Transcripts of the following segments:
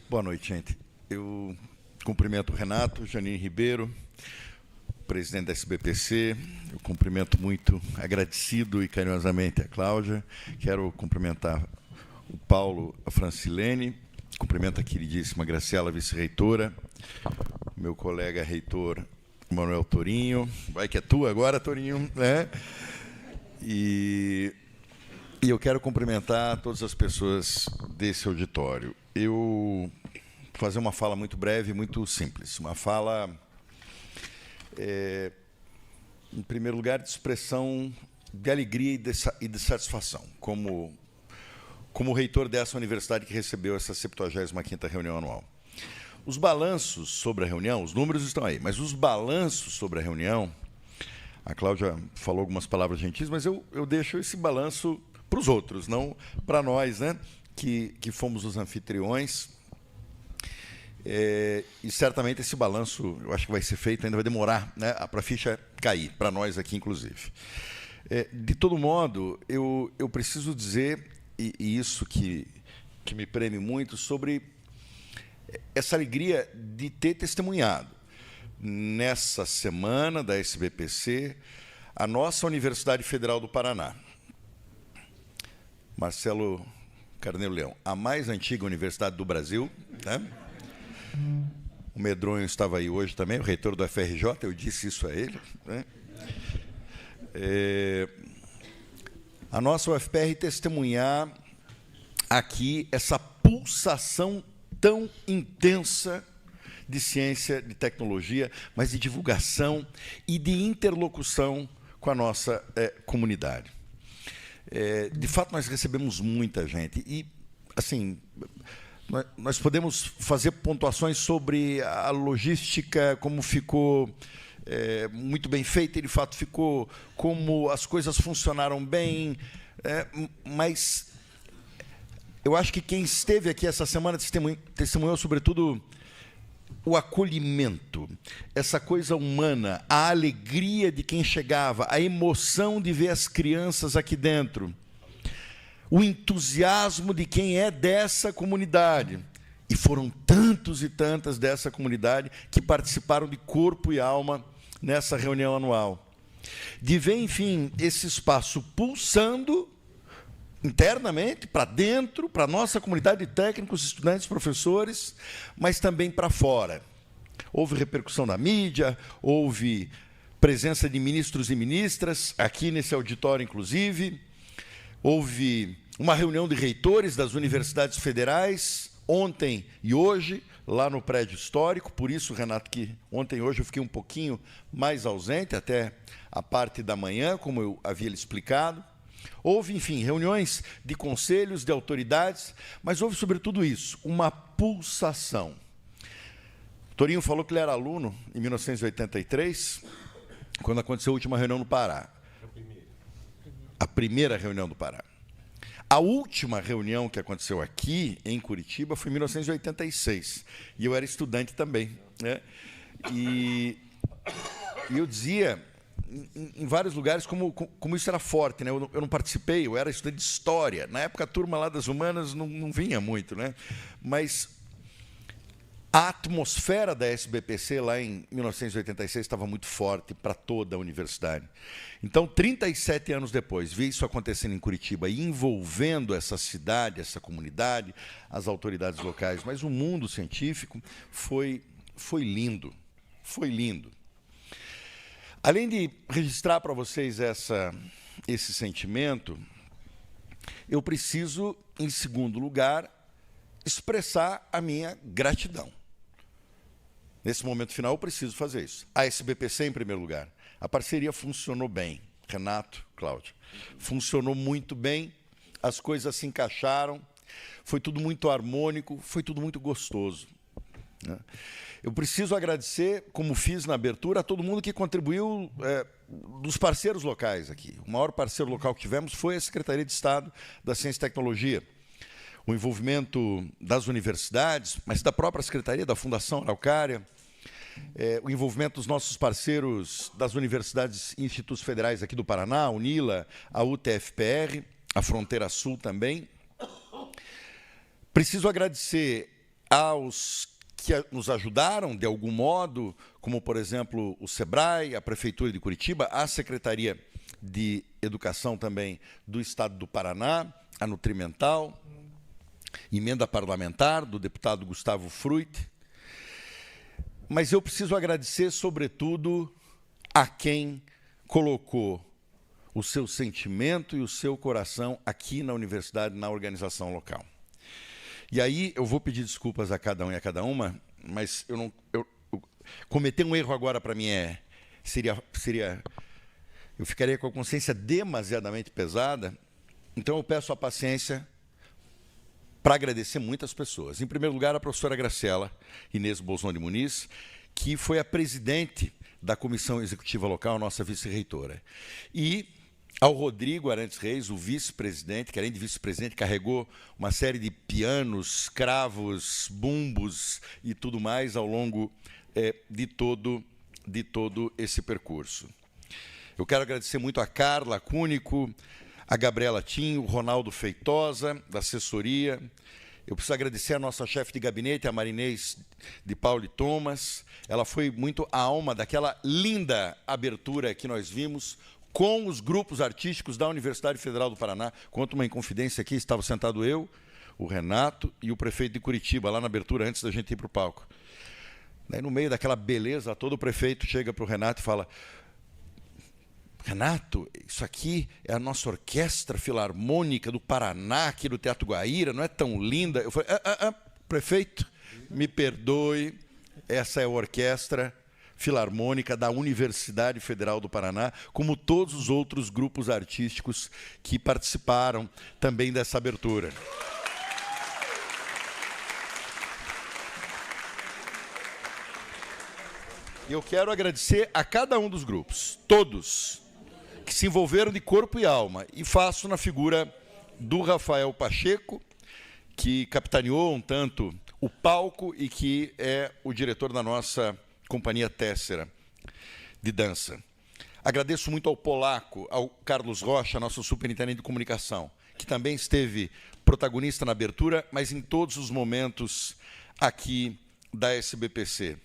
Boa noite, gente. Eu cumprimento o Renato, Janine Ribeiro, presidente da SBPC. Eu cumprimento muito, agradecido e carinhosamente a Cláudia. Quero cumprimentar o Paulo, a Francilene. Cumprimento a queridíssima Graciela, vice-reitora. Meu colega reitor, Manuel Torinho. Vai que é tua agora, Torinho, né? E eu quero cumprimentar todas as pessoas desse auditório. Eu vou fazer uma fala muito breve, muito simples. Uma fala, em primeiro lugar, de expressão de alegria e de satisfação, como reitor dessa universidade que recebeu essa 75ª reunião anual. Os balanços sobre a reunião, os números estão aí, mas os balanços sobre a reunião, a Cláudia falou algumas palavras gentis, mas eu deixo esse balanço para os outros, não para nós, né, que fomos os anfitriões. E certamente esse balanço, eu acho que vai ser feito, ainda vai demorar, né, para a ficha cair, para nós aqui, inclusive. De todo modo, eu preciso dizer, e isso que me preme muito, sobre essa alegria de ter testemunhado, nessa semana da SBPC, a nossa Universidade Federal do Paraná. Marcelo Carneiro Leão, a mais antiga universidade do Brasil, né? O Medronho estava aí hoje também, o reitor do FRJ, eu disse isso a ele, né? A nossa UFPR testemunhar aqui essa pulsação tão intensa de ciência, de tecnologia, mas de divulgação e de interlocução com a nossa comunidade. De fato, nós recebemos muita gente e, assim, nós podemos fazer pontuações sobre a logística, como ficou muito bem feita, e, de fato, ficou, como as coisas funcionaram bem, mas eu acho que quem esteve aqui essa semana testemunhou, sobretudo, o acolhimento, essa coisa humana, a alegria de quem chegava, a emoção de ver as crianças aqui dentro, o entusiasmo de quem é dessa comunidade. E foram tantos e tantas dessa comunidade que participaram de corpo e alma nessa reunião anual. De ver, enfim, esse espaço pulsando internamente, para dentro, para a nossa comunidade de técnicos, estudantes, professores, mas também para fora. Houve repercussão na mídia, houve presença de ministros e ministras, aqui nesse auditório, inclusive. Houve uma reunião de reitores das universidades federais, ontem e hoje, lá no prédio histórico. Por isso, Renato, que ontem e hoje eu fiquei um pouquinho mais ausente, até a parte da manhã, como eu havia lhe explicado. Houve, enfim, reuniões de conselhos, de autoridades, mas houve, sobretudo isso, uma pulsação. O Torinho falou que ele era aluno em 1983, quando aconteceu a última reunião no Pará. A primeira reunião do Pará. A última reunião que aconteceu aqui, em Curitiba, foi em 1986. E eu era estudante também, né? E eu dizia, em vários lugares, como isso era forte, né? Eu não participei, eu era estudante de História. Na época, a turma lá das humanas não vinha muito, né? Mas a atmosfera da SBPC, lá em 1986, estava muito forte para toda a universidade. Então, 37 anos depois, vi isso acontecendo em Curitiba e envolvendo essa cidade, essa comunidade, as autoridades locais, mas o mundo científico foi lindo, foi lindo. Além de registrar para vocês esse sentimento, eu preciso, em segundo lugar, expressar a minha gratidão. Nesse momento final, eu preciso fazer isso. A SBPC, em primeiro lugar. A parceria funcionou bem. Renato, Cláudia. Funcionou muito bem, as coisas se encaixaram, foi tudo muito harmônico, foi tudo muito gostoso, né? Eu preciso agradecer, como fiz na abertura, a todo mundo que contribuiu dos parceiros locais aqui. O maior parceiro local que tivemos foi a Secretaria de Estado da Ciência e Tecnologia. O envolvimento das universidades, mas da própria Secretaria, da Fundação Araucária, o envolvimento dos nossos parceiros das universidades e institutos federais aqui do Paraná, a UNILA, a UTFPR, a Fronteira Sul também. Preciso agradecer aos que nos ajudaram, de algum modo, como, por exemplo, o SEBRAE, a Prefeitura de Curitiba, a Secretaria de Educação também do Estado do Paraná, a Nutrimental, emenda parlamentar do deputado Gustavo Fruit. Mas eu preciso agradecer, sobretudo, a quem colocou o seu sentimento e o seu coração aqui na universidade, na organização local. E aí eu vou pedir desculpas a cada um e a cada uma, mas eu cometer um erro agora para mim eu ficaria com a consciência demasiadamente pesada. Então eu peço a paciência para agradecer muitas pessoas. Em primeiro lugar, a professora Graciela Inês Bolzon de Muniz, que foi a presidente da Comissão Executiva Local, nossa vice-reitora. E ao Rodrigo Arantes Reis, o vice-presidente, que além de vice-presidente, carregou uma série de pianos, cravos, bumbos e tudo mais ao longo de todo esse percurso. Eu quero agradecer muito a Carla Cúnico, a Gabriela Tinho, o Ronaldo Feitosa, da assessoria. Eu preciso agradecer a nossa chefe de gabinete, a Marinês de Pauli Thomas. Ela foi muito a alma daquela linda abertura que nós vimos com os grupos artísticos da Universidade Federal do Paraná. Conto uma inconfidência aqui, estava sentado eu, o Renato e o prefeito de Curitiba, lá na abertura, antes da gente ir para o palco. Daí, no meio daquela beleza toda, o prefeito chega para o Renato e fala: Renato, isso aqui é a nossa orquestra filarmônica do Paraná, aqui do Teatro Guaíra, não é tão linda? Eu falei: prefeito, me perdoe, essa é a orquestra filarmônica da Universidade Federal do Paraná, como todos os outros grupos artísticos que participaram também dessa abertura. Eu quero agradecer a cada um dos grupos, todos, que se envolveram de corpo e alma, e faço na figura do Rafael Pacheco, que capitaneou um tanto o palco e que é o diretor da nossa companhia Tessera de dança. Agradeço muito ao Polaco, ao Carlos Rocha, nosso superintendente de comunicação, que também esteve protagonista na abertura, mas em todos os momentos aqui da SBPC.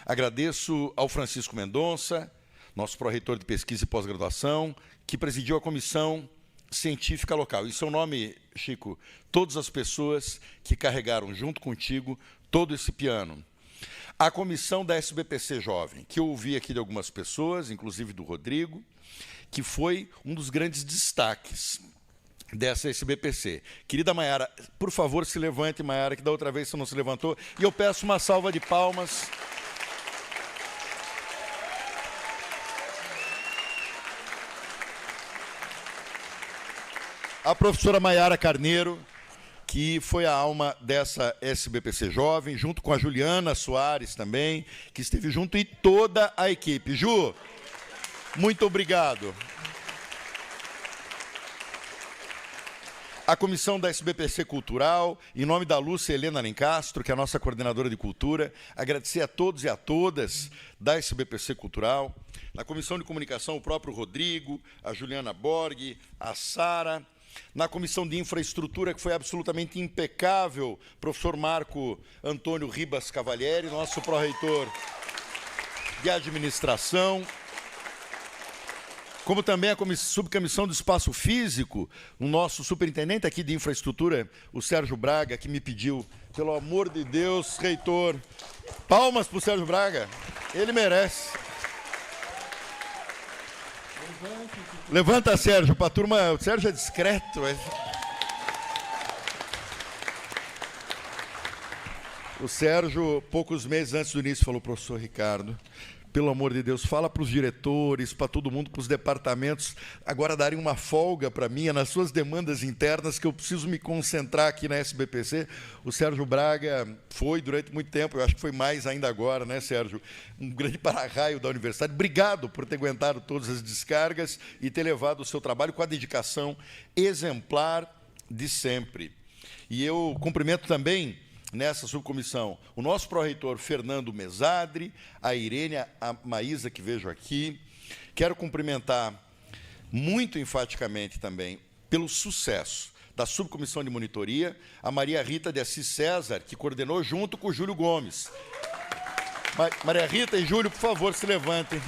Agradeço ao Francisco Mendonça, nosso pró-reitor de pesquisa e pós-graduação, que presidiu a comissão científica local. Em seu nome, Chico, todas as pessoas que carregaram junto contigo todo esse piano. A comissão da SBPC Jovem, que eu ouvi aqui de algumas pessoas, inclusive do Rodrigo, que foi um dos grandes destaques dessa SBPC. Querida Maiara, por favor, se levante, Maiara, que da outra vez você não se levantou, e eu peço uma salva de palmas. A professora Maiara Carneiro, que foi a alma dessa SBPC Jovem, junto com a Juliana Soares também, que esteve junto, e toda a equipe. Ju, muito obrigado. A comissão da SBPC Cultural, em nome da Lúcia Helena Lencastro, que é a nossa coordenadora de cultura, agradecer a todos e a todas da SBPC Cultural. Na comissão de comunicação, o próprio Rodrigo, a Juliana Borg, a Sara. Na comissão de infraestrutura, que foi absolutamente impecável, professor Marco Antônio Ribas Cavalieri, nosso pró-reitor de administração. Como também a subcomissão do espaço físico, o nosso superintendente aqui de infraestrutura, o Sérgio Braga, que me pediu, pelo amor de Deus, reitor, palmas para o Sérgio Braga, ele merece. Levanta, Sérgio, para a turma. O Sérgio é discreto. O Sérgio, poucos meses antes do início, falou: professor Ricardo, pelo amor de Deus, fala para os diretores, para todo mundo, para os departamentos, agora darem uma folga para mim, nas suas demandas internas, que eu preciso me concentrar aqui na SBPC. O Sérgio Braga foi durante muito tempo, eu acho que foi mais ainda agora, né, Sérgio? Um grande para-raio da universidade. Obrigado por ter aguentado todas as descargas e ter levado o seu trabalho com a dedicação exemplar de sempre. E eu cumprimento também nessa subcomissão o nosso pró-reitor Fernando Mesadri, a Irene, a Maísa, que vejo aqui. Quero cumprimentar muito enfaticamente também pelo sucesso da subcomissão de monitoria, a Maria Rita de Assis César, que coordenou junto com o Júlio Gomes. Maria Rita e Júlio, por favor, se levantem.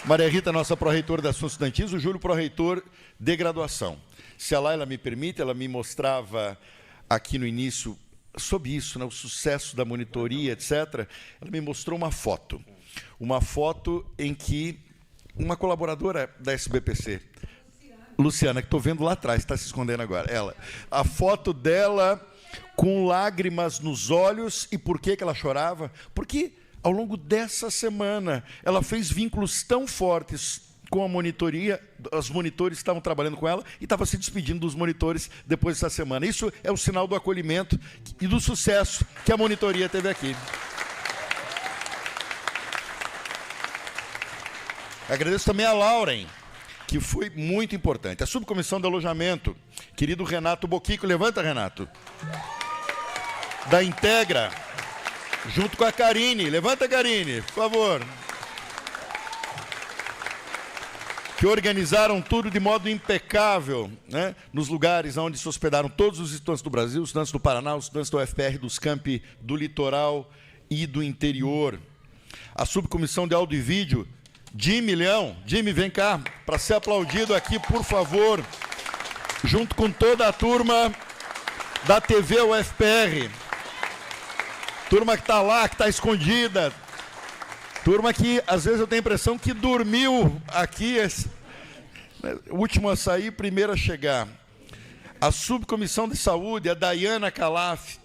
Maria Rita, nossa pró-reitora da Assuntos Estudantis, o Júlio, pró-reitor de graduação. Se a Laila me permite, ela me mostrava aqui no início, sobre isso, né, o sucesso da monitoria, etc., ela me mostrou uma foto em que uma colaboradora da SBPC, Luciana, que estou vendo lá atrás, está se escondendo agora, a foto dela com lágrimas nos olhos. E por que ela chorava? Porque, ao longo dessa semana, ela fez vínculos tão fortes com a monitoria, os monitores estavam trabalhando com ela e estava se despedindo dos monitores depois dessa semana. Isso é o sinal do acolhimento e do sucesso que a monitoria teve aqui. Agradeço também a Lauren, que foi muito importante. A subcomissão de alojamento, querido Renato Boquico, levanta, Renato. Da Integra, junto com a Karine. Levanta, Karine, por favor. Que organizaram tudo de modo impecável, né, nos lugares onde se hospedaram todos os estudantes do Brasil, os estudantes do Paraná, os estudantes do UFPR, dos campi do litoral e do interior. A subcomissão de áudio e vídeo, Jimmy Leão. Jimmy, vem cá, para ser aplaudido aqui, por favor, junto com toda a turma da TV UFPR. Turma que está lá, que está escondida. Turma que, às vezes, eu tenho a impressão que dormiu aqui. Último a sair, primeiro a chegar. A subcomissão de saúde, a Dayana Calaf.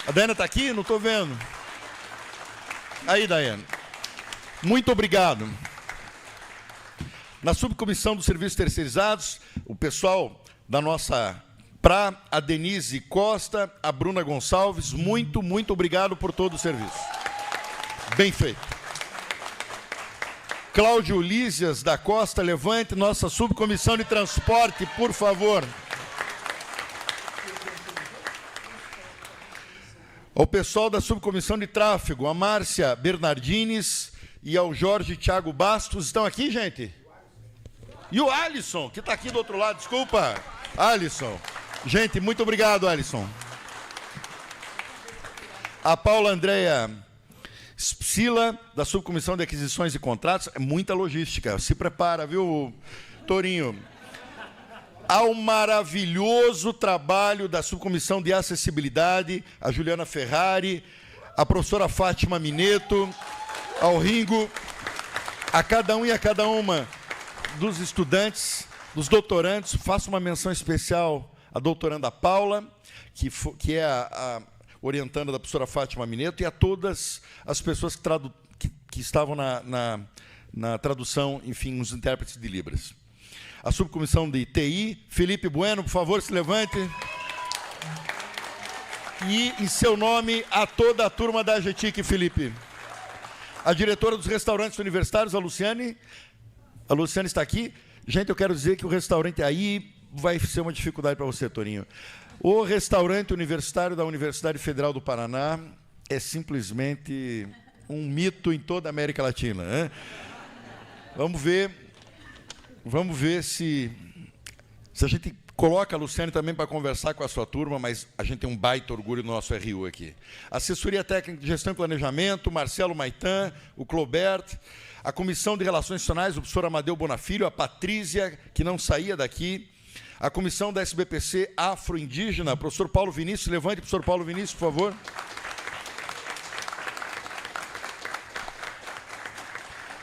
A Dayana está aqui? Não estou vendo. Aí, Dayana. Muito obrigado. Na subcomissão dos serviços terceirizados, o pessoal da nossa PRA, a Denise Costa, a Bruna Gonçalves, muito obrigado por todo o serviço. Bem feito. Cláudio Lísias da Costa, levante, nossa subcomissão de transporte, por favor. Ao pessoal da subcomissão de tráfego, a Márcia Bernardines e ao Jorge Thiago Bastos. Estão aqui, gente? E o Alisson, que está aqui do outro lado, desculpa. Alisson. Gente, muito obrigado, Alisson. A Paula Andréia Spsila, da subcomissão de aquisições e contratos. É muita logística. Se prepara, viu, Torinho? Ao maravilhoso trabalho da subcomissão de acessibilidade, a Juliana Ferrari, a professora Fátima Mineto, ao Ringo, a cada um e a cada uma dos estudantes, dos doutorandos. Faço uma menção especial à doutoranda Paula, que é a orientanda da professora Fátima Mineto, e a todas as pessoas que estavam na tradução, enfim, os intérpretes de Libras. A subcomissão de TI, Felipe Bueno, por favor, se levante. E, em seu nome, a toda a turma da AGETIC, Felipe. A diretora dos restaurantes universitários, a Luciane. A Luciane está aqui. Gente, eu quero dizer que o restaurante aí vai ser uma dificuldade para você, Torinho. O restaurante universitário da Universidade Federal do Paraná é simplesmente um mito em toda a América Latina, né? Vamos ver se a gente coloca a Luciane também para conversar com a sua turma, mas a gente tem um baita orgulho no nosso RU aqui. Assessoria Técnica de Gestão e Planejamento, Marcelo Maitan, o Clobert, a Comissão de Relações Institucionais, o professor Amadeu Bonafilho, a Patrícia, que não saía daqui, a Comissão da SBPC Afro-Indígena, professor Paulo Vinícius, levante, professor Paulo Vinícius, por favor.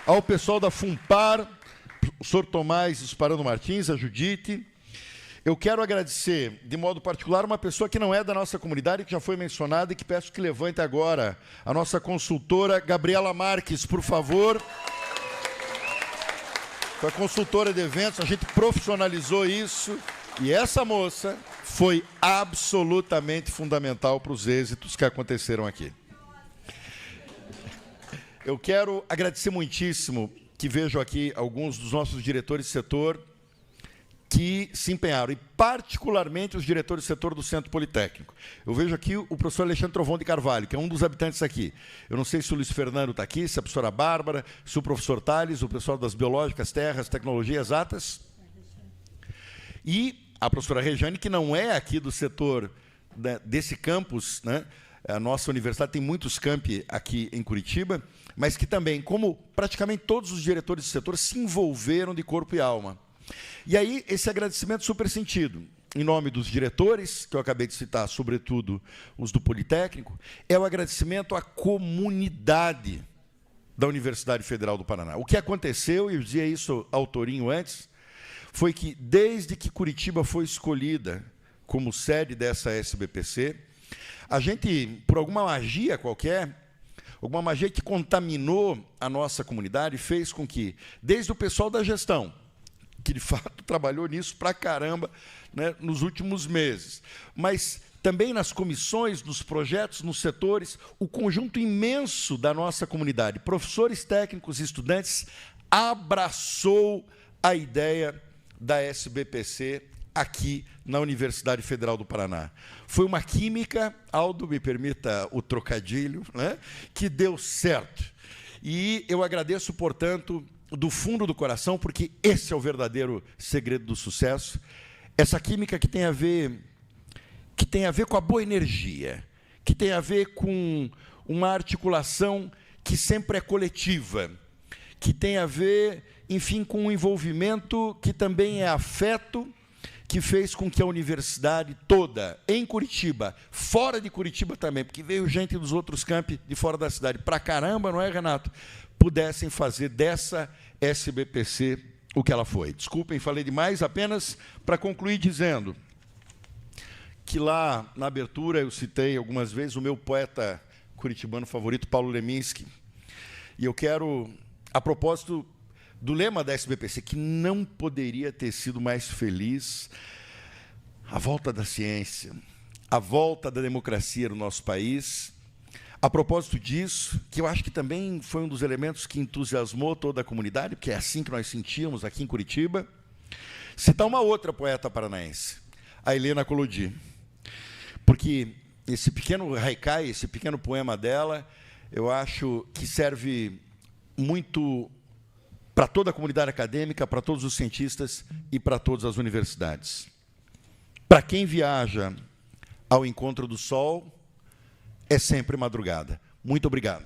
Ao pessoal da FUNPAR, o senhor Tomás Esparano Martins, a Judite. Eu quero agradecer, de modo particular, uma pessoa que não é da nossa comunidade, que já foi mencionada e que peço que levante agora, a nossa consultora Gabriela Marques, por favor. Foi a consultora de eventos, a gente profissionalizou isso, e essa moça foi absolutamente fundamental para os êxitos que aconteceram aqui. Eu quero agradecer muitíssimo que vejo aqui alguns dos nossos diretores de setor que se empenharam, e particularmente os diretores de setor do Centro Politécnico. Eu vejo aqui o professor Alexandre Trovão de Carvalho, que é um dos habitantes aqui. Eu não sei se o Luiz Fernando está aqui, se a professora Bárbara, se o professor Tales, o pessoal das Biológicas, Terras, Tecnologias Exatas. E a professora Rejane, que não é aqui do setor, né, desse campus, né? A nossa universidade tem muitos campi aqui em Curitiba, mas que também, como praticamente todos os diretores de setor, se envolveram de corpo e alma. E aí, esse agradecimento super sentido, em nome dos diretores, que eu acabei de citar, sobretudo os do Politécnico, é o agradecimento à comunidade da Universidade Federal do Paraná. O que aconteceu, e eu dizia isso ao Torinho antes, foi que, desde que Curitiba foi escolhida como sede dessa SBPC, a gente, por alguma magia qualquer, alguma magia que contaminou a nossa comunidade, fez com que, desde o pessoal da gestão, que de fato trabalhou nisso pra caramba, né, nos últimos meses, mas também nas comissões, nos projetos, nos setores, o conjunto imenso da nossa comunidade, professores, técnicos e estudantes, abraçou a ideia da SBPC aqui na Universidade Federal do Paraná. Foi uma química, Aldo, me permita o trocadilho, né, que deu certo. E eu agradeço, portanto, do fundo do coração, porque esse é o verdadeiro segredo do sucesso, essa química que tem a ver com a boa energia, que tem a ver com uma articulação que sempre é coletiva, que tem a ver, enfim, com um envolvimento que também é afeto, que fez com que a universidade toda, em Curitiba, fora de Curitiba também, porque veio gente dos outros campi de fora da cidade, pra caramba, não é, Renato? Pudessem fazer dessa SBPC o que ela foi. Desculpem, falei demais, apenas para concluir dizendo que lá na abertura eu citei algumas vezes o meu poeta curitibano favorito, Paulo Leminski, e eu quero, a propósito do lema da SBPC, que não poderia ter sido mais feliz, a volta da ciência, a volta da democracia no nosso país. A propósito disso, que eu acho que também foi um dos elementos que entusiasmou toda a comunidade, porque é assim que nós sentíamos aqui em Curitiba, citar uma outra poeta paranaense, a Helena Collodi, porque esse pequeno haikai, esse pequeno poema dela, eu acho que serve muito para toda a comunidade acadêmica, para todos os cientistas e para todas as universidades. Para quem viaja ao encontro do sol, é sempre madrugada. Muito obrigado.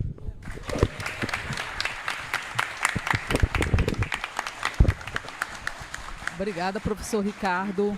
Obrigada, professor Ricardo.